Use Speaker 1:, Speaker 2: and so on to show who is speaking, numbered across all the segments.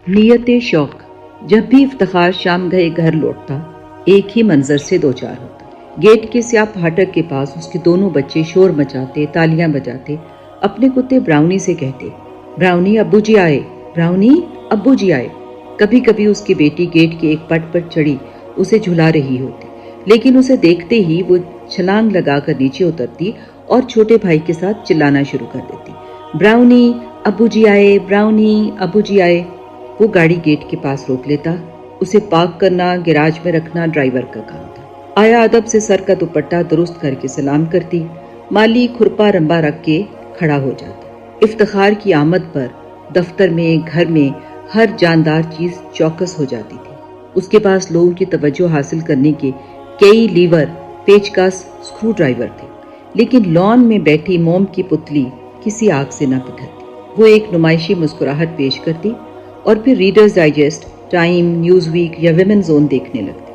Speaker 1: نیت شوق. جب بھی افتخار شام گئے گھر لوٹتا ایک ہی منظر سے دو چار ہوتا. گیٹ کے سیاہ پھاٹک کے پاس اس کے دونوں بچے شور مچاتے، تالیاں بجاتے، اپنے کتے براؤنی سے کہتے، براؤنی ابو جی آئے، براؤنی ابو جی آئے. کبھی کبھی اس کی بیٹی گیٹ کے ایک پٹ پر چڑھی اسے جھلا رہی ہوتی، لیکن اسے دیکھتے ہی وہ چھلانگ لگا کر نیچے اترتی اور چھوٹے بھائی کے ساتھ چلانا شروع کر دیتی، براؤنی ابو جی آئے، براؤنی ابو جی آئے. وہ گاڑی گیٹ کے پاس روک لیتا. اسے پارک کرنا، گیراج میں رکھنا ڈرائیور کا کام تھا. آیا ادب سے سر کا دوپٹہ درست کر کے سلام کرتی. مالی کھرپا رمبا رکھ کے کھڑا ہو جاتا. افتخار کی آمد پر دفتر میں، گھر میں ہر جاندار چیز چوکس ہو جاتی تھی. اس کے پاس لوگوں کی توجہ حاصل کرنے کے کئی لیور، پیچکس، اسکرو ڈرائیور تھے، لیکن لان میں بیٹھی موم کی پتلی کسی آگ سے نہ پگھلتی. وہ ایک نمائشی مسکراہٹ پیش کرتی اور پھر Reader's Digest, Time, Newsweek یا ویمن زون دیکھنے لگتی.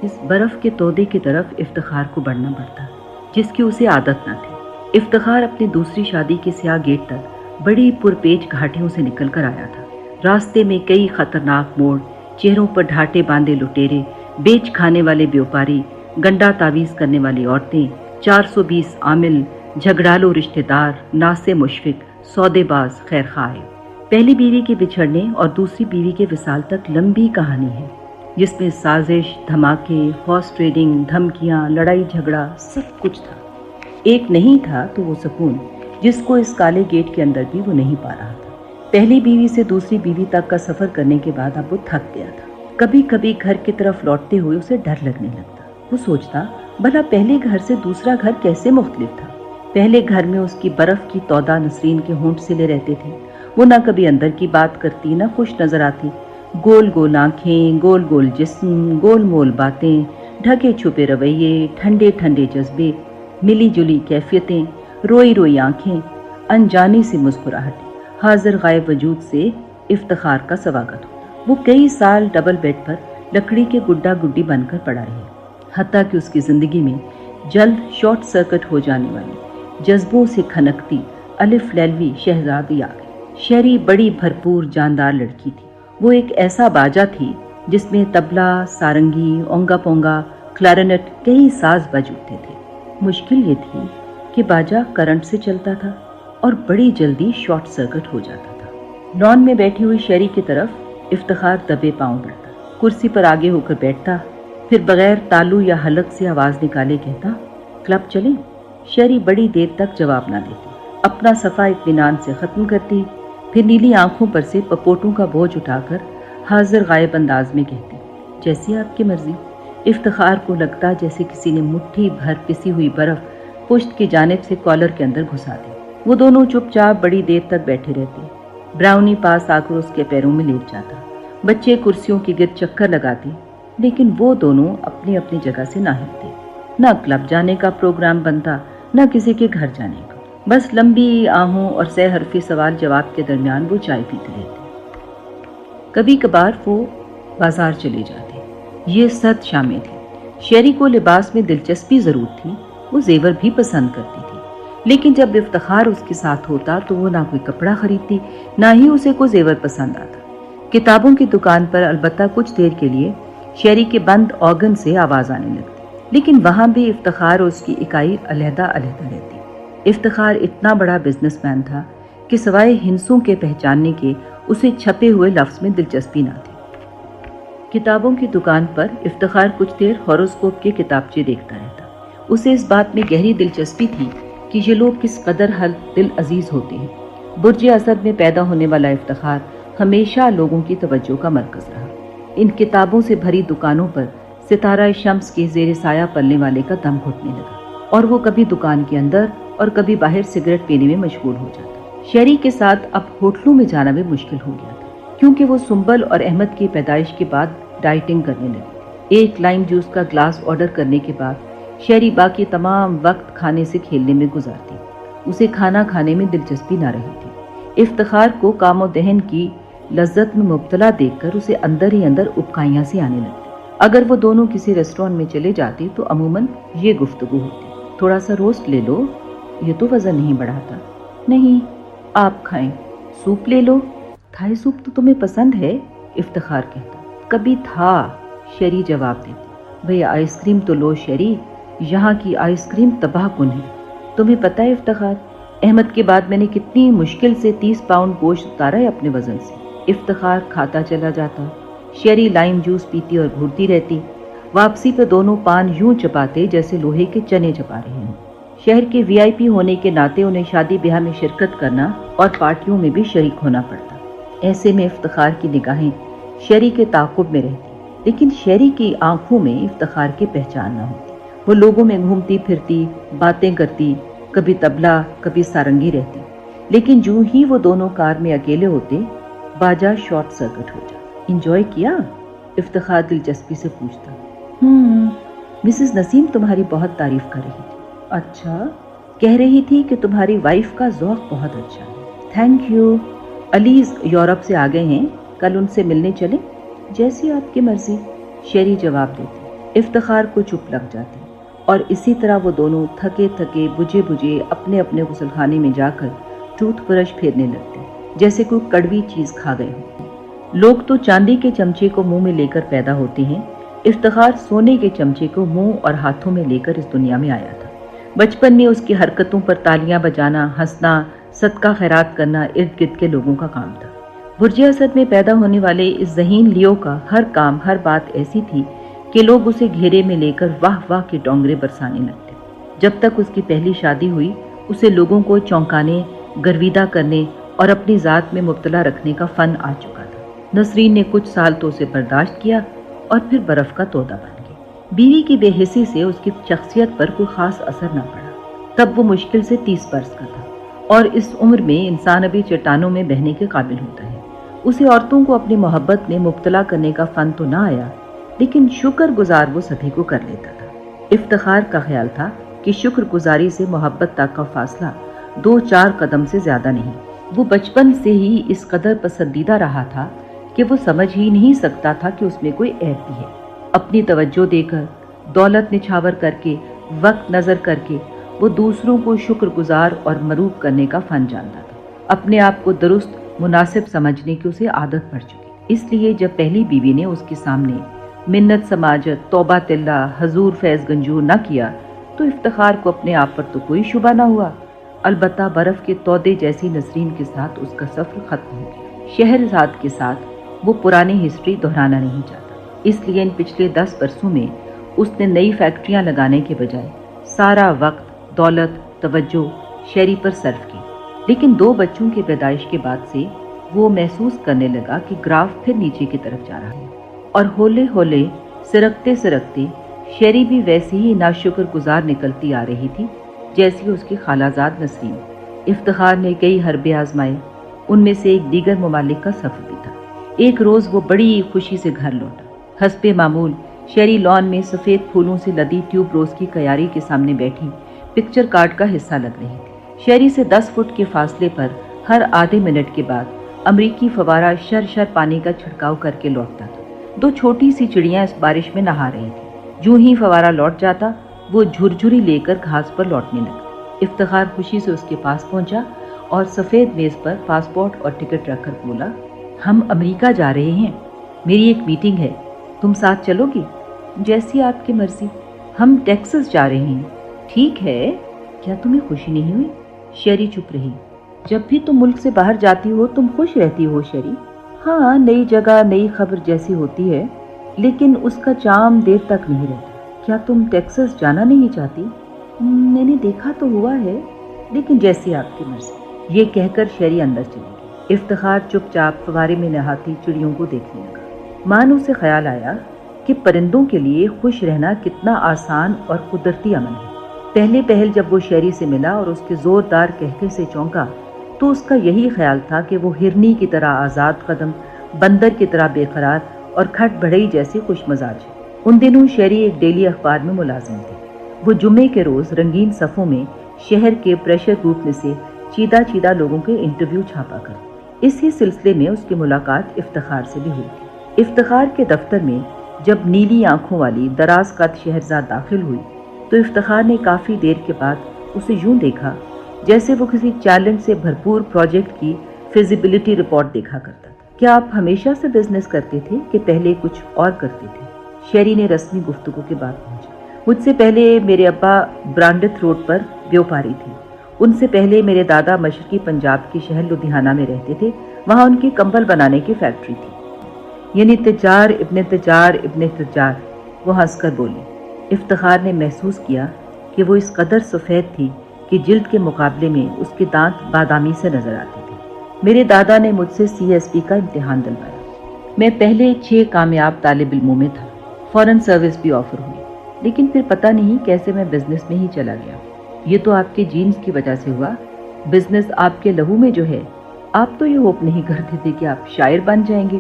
Speaker 1: اس برف کے تودے کی طرف افتخار کو بڑھنا پڑتا جس کی اسے عادت نہ تھی. افتخار اپنی دوسری شادی کے سیاہ گیٹ تک بڑی پرپیچ گھاٹیوں سے نکل کر آیا تھا. راستے میں کئی خطرناک موڑ، چہروں پر ڈھاٹے باندھے لٹیرے، بیچ کھانے والے بیوپاری، گنڈا تعویذ کرنے والی عورتیں، 420 عامل، جھگڑالو رشتہ دار، ناسے مشفق، سودے باز، خیر خواہ. پہلی بیوی کے بچھڑنے اور دوسری بیوی کے وصال تک لمبی کہانی ہے جس میں سازش، دھماکے، ہارس ٹریڈنگ، دھمکیاں، لڑائی جھگڑا، سب کچھ تھا. ایک نہیں تھا تو وہ سکون جس کو اس کالے گیٹ کے اندر بھی وہ نہیں پا رہا تھا. پہلی بیوی سے دوسری بیوی تک کا سفر کرنے کے بعد اب وہ تھک گیا تھا. کبھی کبھی گھر کی طرف لوٹتے ہوئے اسے ڈر لگنے لگتا. وہ سوچتا بھلا پہلے گھر سے دوسرا گھر کیسے مختلف تھا. پہلے گھر میں اس کی برف کی تودا نسرین کے ہونٹ سلے رہتے تھے. وہ نہ کبھی اندر کی بات کرتی، نہ خوش نظر آتی. گول گول آنکھیں، گول گول جسم، گول مول باتیں، ڈھکے چھپے رویے، ٹھنڈے ٹھنڈے جذبے، ملی جلی کیفیتیں، روئی روئی آنکھیں، انجانی سی مسکراہٹیں. حاضر غائب وجود سے افتخار کا سواگت ہوتا. وہ کئی سال ڈبل بیڈ پر لکڑی کے گڈا گڈی بن کر پڑا رہے، حتیٰ کہ اس کی زندگی میں جلد شارٹ سرکٹ ہو جانے والی جذبوں سے کھنکتی الف لیلوی شہزادی آ گئی. شہری بڑی بھرپور جاندار لڑکی تھی. وہ ایک ایسا باجا تھی جس میں تبلا، سارنگی، اونگا پونگا، کلارنٹ، کئی ساز بج اٹھتے تھے. مشکل یہ تھی کہ باجا کرنٹ سے چلتا تھا اور بڑی جلدی شارٹ سرکٹ ہو جاتا تھا. لان میں بیٹھی ہوئی شہری کی طرف افتخار دبے پاؤں بڑھتا، کرسی پر آگے ہو کر بیٹھتا، پھر بغیر تالو یا حلق سے آواز نکالے کہتا، کلب چلیں. شہری بڑی دیر تک جواب نہ دیتی، اپنا صفحہ اطمینان سے ختم کرتی، پھر نیلی آنکھوں پر سے پپوٹوں کا بوجھ اٹھا کر حاضر غائب انداز میں کہتی، جیسی آپ کی مرضی. افتخار کو لگتا جیسے کسی نے مٹھی بھر پسی ہوئی برف پشت کی جانب سے کالر کے اندر گھسا دی. وہ دونوں چپ چاپ بڑی دیر تک بیٹھے رہتے. براؤنی پاس آ کر اس کے پیروں میں لیٹ جاتا. بچے کرسیوں کی گرد چکر لگاتے، لیکن وہ دونوں اپنی اپنی جگہ سے نہ ہلتے. نہ کلب جانے کا پروگرام بنتا، نہ کسی کے گھر جانے کا. بس لمبی آہوں اور سہ حرفی سوال جواب کے درمیان وہ چائے پیتے رہتے. کبھی کبھار وہ بازار چلے جاتے. یہ سرد شامیں تھیں. شہری کو لباس میں دلچسپی ضرور تھی، وہ زیور بھی پسند کرتی تھی، لیکن جب افتخار اس کے ساتھ ہوتا تو وہ نہ کوئی کپڑا خریدتی، نہ ہی اسے کوئی زیور پسند آتا. کتابوں کی دکان پر البتہ کچھ دیر کے لیے شہری کے بند آرگن سے آواز آنے لگتی، لیکن وہاں بھی افتخار اور اس کی اکائی علیحدہ علیحدہ رہتی. افتخار اتنا بڑا بزنس مین تھا کہ سوائے ہنسوں کے پہچاننے کے اسے چھپے ہوئے لفظ میں دلچسپی نہ تھی. کتابوں کی دکان پر افتخار کچھ دیر ہوروسکوپ کے کتابچے دیکھتا رہتا. اسے اس بات میں گہری دلچسپی تھی کہ یہ لوگ کس قدر دل عزیز ہوتے ہیں. برج اسد میں پیدا ہونے والا افتخار ہمیشہ لوگوں کی توجہ کا مرکز رہا. ان کتابوں سے بھری دکانوں پر ستارہ شمس کے زیر سایہ پلنے والے کا دم گھٹنے لگا اور وہ کبھی دکان کے اندر اور کبھی باہر سگریٹ پینے میں مشغول ہو جاتا. شہری کے ساتھ اب ہوٹلوں میں جانا بھی مشکل ہو گیا تھا کیونکہ وہ سنبل اور احمد کی پیدائش کے بعد ڈائٹنگ کرنے لگی. ایک لائم جوس کا گلاس آرڈر کرنے کے بعد شہری باقی تمام وقت کھانے سے کھیلنے میں گزارتی. اسے کھانا کھانے میں دلچسپی نہ رہی تھی. افتخار کو کام و دہن کی لذت میں مبتلا دیکھ کر اسے اندر ہی اندر اکائیاں سی آنے لگتی. اگر وہ دونوں کسی ریسٹورینٹ میں چلے جاتے تو عموماً یہ گفتگو ہوتی، تھوڑا سا روسٹ لے لو، یہ تو وزن نہیں بڑھاتا. نہیں، آپ کھائیں. سوپ لے لو، تھائی سوپ تو تمہیں پسند ہے؟ افتخار کہتا۔ کبھی تھا، شیری جواب دیتی۔ بھئی آئس کریم تو لو شیری، یہاں کی آئس کریم تباہ کن ہے۔ تمہیں پتہ ہے افتخار، احمد کے بعد میں نے کتنی مشکل سے 30 پاؤنڈ گوشت اتارا ہے اپنے وزن سے۔ افتخار کھاتا چلا جاتا، شیری لائم جوس پیتی اور گھورتی رہتی۔ واپسی پہ دونوں پان یوں چباتے جیسے لوہے کے چنے چبا رہے ہوں۔ شہر کے وی آئی پی ہونے کے ناطے انہیں شادی بیاہ میں شرکت کرنا اور پارٹیوں میں بھی شریک ہونا پڑتا۔ ایسے میں افتخار کی نگاہیں شیری کے تعاقب میں رہتی، لیکن شیری کی آنکھوں میں افتخار کی پہچان نہ ہوتی۔ وہ لوگوں میں گھومتی پھرتی، باتیں کرتی، کبھی تبلا کبھی سارنگی رہتی، لیکن جو ہی وہ دونوں کار میں اکیلے ہوتے، باجا شارٹ سرکٹ ہو جاتا۔ انجوائے کیا؟ افتخار دلچسپی سے پوچھتا۔ مسز نسیم تمہاری بہت تعریف کر رہی تھی۔ اچھا؟ کہہ رہی تھی کہ تمہاری وائف کا ذوق بہت اچھا ہے۔ Thank you. علیز یورپ سے آ گئے ہیں، کل ان سے ملنے چلیں؟ جیسی آپ کی مرضی، شیری جواب دیتی۔ افتخار کو چپ لگ جاتی اور اسی طرح وہ دونوں تھکے تھکے بجھے بجھے اپنے اپنے غسل خانے میں جا کر ٹوتھ برش پھیرنے لگتے، جیسے کوئی کڑوی چیز کھا گئے ہوں۔ لوگ تو چاندی کے چمچے کو منہ میں لے کر پیدا ہوتے ہیں، افتخار سونے کے چمچے کو منہ اور ہاتھوں میں لے کر اس دنیا میں آیا تھا۔ بچپن میں اس کی حرکتوں پر تالیاں بجانا، ہنسنا، صدقہ خیرات کرنا ارد گرد کے لوگوں کا کام تھا۔ برج اسد میں پیدا ہونے والے اس ذہین لیو کا ہر کام، ہر بات ایسی تھی کہ لوگ اسے گھیرے میں لے کر واہ واہ کے ڈونگرے برسانے لگتے۔ جب تک اس کی پہلی شادی ہوئی، اسے لوگوں کو چونکانے، گرویدہ کرنے اور اپنی ذات میں مبتلا رکھنے کا فن آ چکا تھا۔ نسرین نے کچھ سال تو اسے برداشت کیا اور پھر برف کا تودا بن گئی۔ بیوی کی بے حسی سے اس کی شخصیت پر کوئی خاص اثر نہ پڑا۔ تب وہ مشکل سے 30 برس کا تھا اور اس عمر میں انسان ابھی چٹانوں میں بہنے کے قابل ہوتا ہے۔ اسے عورتوں کو اپنی محبت میں مبتلا کرنے کا فن تو نہ آیا، لیکن شکر گزار وہ سبھی کو کر لیتا تھا۔ افتخار کا خیال تھا کہ شکر گزاری سے محبت تک کا فاصلہ 2-4 قدم سے زیادہ نہیں۔ وہ بچپن سے ہی اس قدر پسندیدہ رہا تھا کہ وہ سمجھ ہی نہیں سکتا تھا کہ اس میں کوئی عیب بھی ہے۔ اپنی توجہ دے کر، دولت نچھاور کر کے، وقت نظر کر کے وہ دوسروں کو شکر گزار اور مروب کرنے کا فن جانتا تھا۔ اپنے آپ کو درست مناسب سمجھنے کی اسے عادت پڑ چکی، اس لیے جب پہلی بیوی نے اس کے سامنے منت سماجت، توبہ تلہ، حضور فیض گنجور نہ کیا تو افتخار کو اپنے آپ پر تو کوئی شبہ نہ ہوا۔ البتہ برف کے تودے جیسی نسرین کے ساتھ اس کا سفر ختم ہو گیا۔ شہرزاد کے ساتھ وہ پرانی ہسٹری دہرانا نہیں چاہتا، اس لیے ان پچھلے 10 برسوں میں اس نے نئی فیکٹریاں لگانے کے بجائے سارا وقت، دولت، توجہ شیری پر صرف کی۔ لیکن 2 بچوں کی پیدائش کے بعد سے وہ محسوس کرنے لگا کہ گراف پھر نیچے کی طرف جا رہا ہے، اور ہولے ہولے سرکتے سرکتے شیری بھی ویسی ہی ناشکر گزار نکلتی آ رہی تھی جیسی اس کی خالہ زاد نسرین۔ افتخار نے کئی حربے آزمائے، ان میں سے ایک دیگر ممالک کا سفر بھی تھا۔ ایک روز وہ بڑی خوشی سے گھر لوٹا۔ حسب معمول شیری لان میں سفید پھولوں سے لدی ٹیوب روز کی کیاری کے سامنے بیٹھی پکچر کارڈ کا حصہ لگ رہی تھی۔ شیری سے 10 فٹ کے فاصلے پر ہر آدھے منٹ کے بعد امریکی فوارہ شر شر پانی کا چھڑکاؤ کر کے لوٹتا تھا۔ 2 چھوٹی سی چڑیاں اس بارش میں نہا رہی تھیں۔ جو ہی فوارہ لوٹ جاتا وہ جھرجھری لے کر گھاس پر لوٹنے لگتی۔ افتخار خوشی سے اس کے پاس پہنچا اور سفید میز پر پاسپورٹ اور ٹکٹ رکھ کر بولا، ہم امریکہ جا رہے ہیں، میری ایک میٹنگ ہے، تم ساتھ چلو گی؟ جیسی آپ کی مرضی۔ ہم ٹیکسس جا رہے ہیں۔ ٹھیک ہے، کیا تمہیں خوشی نہیں ہوئی؟ شیری چپ رہی۔ جب بھی تم ملک سے باہر جاتی ہو تم خوش رہتی ہو شیری۔ ہاں، نئی جگہ نئی خبر جیسی ہوتی ہے، لیکن اس کا چام دیر تک نہیں رہتا۔ کیا تم ٹیکسس جانا نہیں چاہتی؟ میں نے دیکھا تو ہوا ہے، لیکن جیسی آپ کی مرضی۔ یہ کہہ کر شیری اندر چلی گئی۔ افتخار چپ چاپ فوارے میں نہاتی چڑیوں کو دیکھنے لگا۔ مانو سے خیال آیا کہ پرندوں کے لیے خوش رہنا کتنا آسان اور قدرتی عمل ہے۔ پہلے پہل جب وہ شیری سے ملا اور اس کے زوردار کہکے سے چونکا تو اس کا یہی خیال تھا کہ وہ ہرنی کی طرح آزاد قدم، بندر کی طرح بے قرار اور کھٹ بڑھئی جیسے خوش مزاج ہے۔ ان دنوں شیری ایک ڈیلی اخبار میں ملازم تھی۔ وہ جمعے کے روز رنگین صفوں میں شہر کے پریشر گروپ میں سے چیدہ چیدہ لوگوں کے انٹرویو چھاپا کر۔ اسی سلسلے میں اس کی ملاقات افتخار سے بھی ہوئی تھی۔ افتخار کے دفتر میں جب نیلی آنکھوں والی دراز قد شہرزاد داخل ہوئی تو افتخار نے کافی دیر کے بعد اسے یوں دیکھا جیسے وہ کسی چیلنج سے بھرپور پروجیکٹ کی فیزیبلٹی رپورٹ دیکھا کرتا تھا۔ کیا آپ ہمیشہ سے بزنس کرتے تھے کہ پہلے کچھ اور کرتے تھے؟ شیری نے رسمی گفتگو کے بعد پوچھا۔ مجھ سے پہلے میرے ابا برانڈت روڈ پر بیوپاری تھے۔ ان سے پہلے میرے دادا مشرقی پنجاب کے شہر لدھیانہ میں رہتے تھے، وہاں ان کی کمبل بنانے کی فیکٹری تھی۔ یعنی تجار ابن تجار ابن تجار، وہ ہنس کر بولی۔ افتخار نے محسوس کیا کہ وہ اس قدر سفید تھی کہ جلد کے مقابلے میں اس کے دانت بادامی سے نظر آتے تھے۔ میرے دادا نے مجھ سے CSP کا امتحان دلوایا۔ میں پہلے 6 کامیاب طالب علموں میں تھا، فورن سروس بھی آفر ہوئی، لیکن پھر پتہ نہیں کیسے میں بزنس میں ہی چلا گیا۔ یہ تو آپ کے جینز کی وجہ سے ہوا، بزنس آپ کے لہو میں جو ہے۔ آپ تو یہ ہوپ نہیں کرتے تھے کہ آپ شاعر بن جائیں گے؟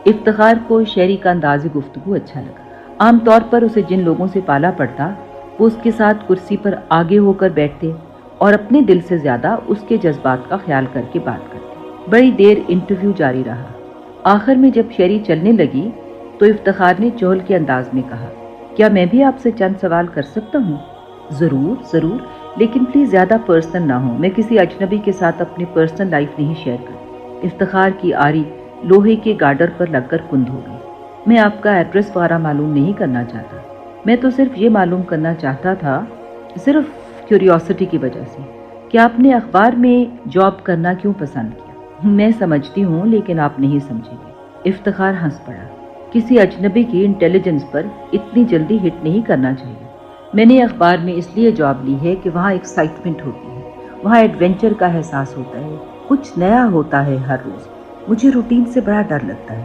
Speaker 1: افتخار کو شیری کا انداز گفتگو اچھا لگا۔ عام طور پر اسے جن لوگوں سے پالا پڑتا وہ اس کے ساتھ کرسی پر آگے ہو کر بیٹھتے اور اپنے دل سے زیادہ اس کے جذبات کا خیال کر کے بات کرتے۔ بڑی دیر انٹرویو جاری رہا۔ آخر میں جب شیری چلنے لگی تو افتخار نے چہل کے انداز میں کہا، کیا میں بھی آپ سے چند سوال کر سکتا ہوں؟ ضرور ضرور، لیکن پلیز زیادہ پرسنل نہ ہوں، میں کسی اجنبی کے ساتھ اپنی پرسنل لائف نہیں شیئر کرتی۔ افتخار کی آری لوہے کے گارڈر پر لگ کر کند ہو گئی۔ میں آپ کا ایڈریس وغیرہ معلوم نہیں کرنا چاہتا، میں تو صرف یہ معلوم کرنا چاہتا تھا، صرف کیوریوسٹی کی وجہ سے، کہ آپ نے اخبار میں جاب کرنا کیوں پسند کیا؟ میں سمجھتی ہوں لیکن آپ نہیں سمجھیں گے۔ افتخار ہنس پڑا۔ کسی اجنبی کی انٹیلیجنس پر اتنی جلدی ہٹ نہیں کرنا چاہیے۔ میں نے اخبار میں اس لیے جاب لی ہے کہ وہاں ایکسائٹمنٹ ہوتی ہے، وہاں ایڈونچر کا احساس ہوتا ہے، کچھ نیا ہوتا ہے ہر روز۔ مجھے روٹین سے بڑا ڈر لگتا ہے۔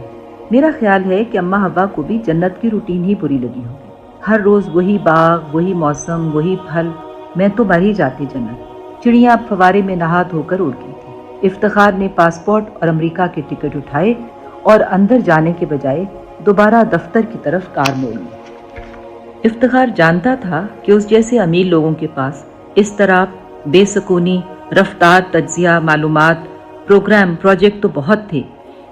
Speaker 1: میرا خیال ہے کہ اماں حوا کو بھی جنت کی روٹین ہی بری لگی ہوگی، ہر روز وہی باغ، وہی موسم، وہی پھل۔ میں تو مر ہی جاتی جنت۔ چڑیاں اب فوارے میں نہا دھو کر اڑ گئی تھی۔ افتخار نے پاسپورٹ اور امریکہ کے ٹکٹ اٹھائے اور اندر جانے کے بجائے دوبارہ دفتر کی طرف کار موڑ لی۔ افتخار جانتا تھا کہ اس جیسے امیر لوگوں کے پاس اضطراب، بے سکونی، رفتار، تجزیہ، معلومات، پروگرام، پروجیکٹ تو بہت تھے،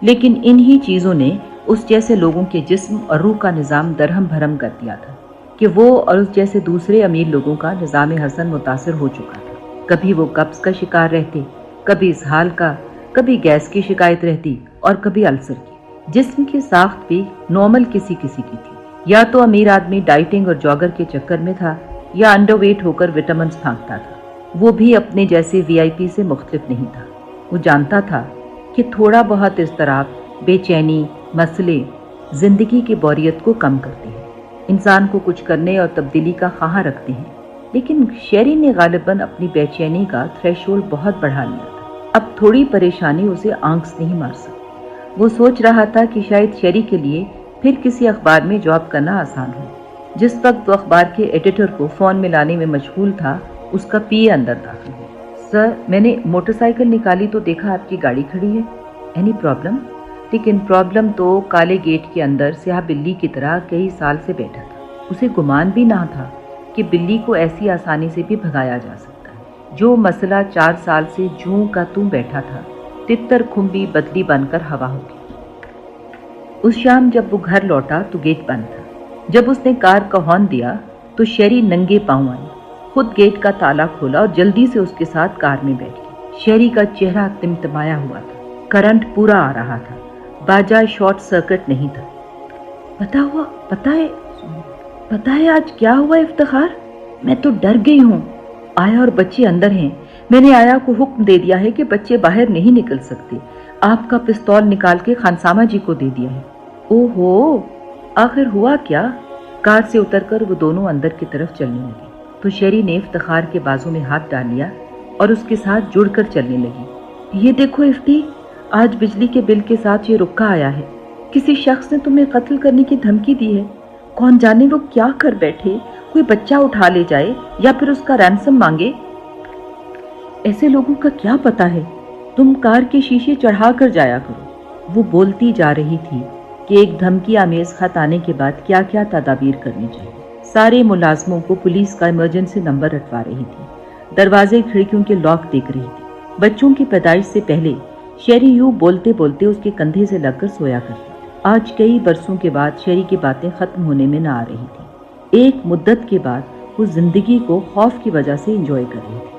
Speaker 1: لیکن انہی چیزوں نے اس جیسے لوگوں کے جسم اور روح کا نظام درہم بھرم کر دیا تھا کہ وہ اور اس جیسے دوسرے امیر لوگوں کا نظام حسن متاثر ہو چکا تھا۔ کبھی وہ قبض کا شکار رہتے، کبھی اسہال کا، کبھی گیس کی شکایت رہتی اور کبھی السر کی۔ جسم کی ساخت بھی نارمل کسی کسی کی تھی۔ یا تو امیر آدمی ڈائٹنگ اور جاگر کے چکر میں تھا یا انڈر ویٹ ہو کر وٹامنز پھانکتا تھا۔ وہ بھی اپنے جیسے VIP سے مختلف نہیں تھا۔ وہ جانتا تھا کہ تھوڑا بہت اضطراب، بے چینی، مسئلے زندگی کی بوریت کو کم کرتے ہیں، انسان کو کچھ کرنے اور تبدیلی کا خواہاں رکھتے ہیں۔ لیکن شیری نے غالباً اپنی بے چینی کا تھریش ہولڈ بہت بڑھا لیا تھا۔ اب تھوڑی پریشانی اسے آنکھ نہیں مار سکتی۔ وہ سوچ رہا تھا کہ شاید شیری کے لیے پھر کسی اخبار میں جاب کرنا آسان ہو۔ جس وقت وہ اخبار کے ایڈیٹر کو فون ملانے میں مشغول تھا، اس کا PA اندر داخل ہوا۔ سر، میں نے موٹر سائیکل نکالی تو دیکھا آپ کی گاڑی کھڑی ہے۔ Any problem? لیکن پرابلم تو کالے گیٹ کے اندر سیاہ بلی کی طرح کئی سال سے بیٹھا تھا۔ اسے گمان بھی نہ تھا کہ بلی کو ایسی آسانی سے بھی بھگایا جا سکتا ہے۔ جو مسئلہ 4 سال سے جوں کا توں بیٹھا تھا، تتر کھمبی بدلی بن کر ہوا ہو گئی۔ اس شام جب وہ گھر لوٹا تو گیٹ بند تھا۔ جب اس نے کار کا ہارن دیا تو شیری ننگے پاؤں آئی، خود گیٹ کا تالا کھولا اور جلدی سے اس کے ساتھ کار میں بیٹھ گئی۔ شیری کا چہرہ تمتمایا ہوا تھا، کرنٹ پورا آ رہا تھا، باجا شارٹ سرکٹ نہیں تھا۔ پتا ہے آج کیا ہوا افتخار؟ میں تو ڈر گئی ہوں۔ آیا اور بچے اندر ہیں۔ میں نے آیا کو حکم دے دیا ہے کہ بچے باہر نہیں نکل سکتے۔ آپ کا پستول نکال کے خانسامہ جی کو دے دیا ہے۔ اوہو، آخر ہوا کیا؟ کار سے اتر کر وہ دونوں اندر کی طرف چلنے لگے تو شیری نے افتخار کے بازو میں ہاتھ ڈال لیا اور اس کے ساتھ جڑ کر چلنے لگی۔ یہ دیکھو افتی، آج بجلی کے بل کے ساتھ یہ رکا آیا ہے۔ کسی شخص نے تمہیں قتل کرنے کی دھمکی دی ہے۔ کون جانے وہ کیا کر بیٹھے، کوئی بچہ اٹھا لے جائے یا پھر اس کا رینسم مانگے۔ ایسے لوگوں کا کیا پتا ہے، تم کار کے شیشے چڑھا کر جایا کرو۔ وہ بولتی جا رہی تھی کہ ایک دھمکی آمیز خط آنے کے بعد کیا کیا تدابیر کرنی چاہیے۔ سارے ملازموں کو پولیس کا ایمرجنسی نمبر رٹوا رہی تھی، دروازے کھڑکیوں کے لاک دیکھ رہی تھی۔ بچوں کی پیدائش سے پہلے شیری یوں بولتے بولتے اس کے کندھے سے لگ کر سویا کرتی۔ آج کئی برسوں کے بعد شیری کی باتیں ختم ہونے میں نہ آ رہی تھی۔ ایک مدت کے بعد وہ زندگی کو خوف کی وجہ سے انجوائے کر رہی تھی۔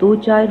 Speaker 1: 2-4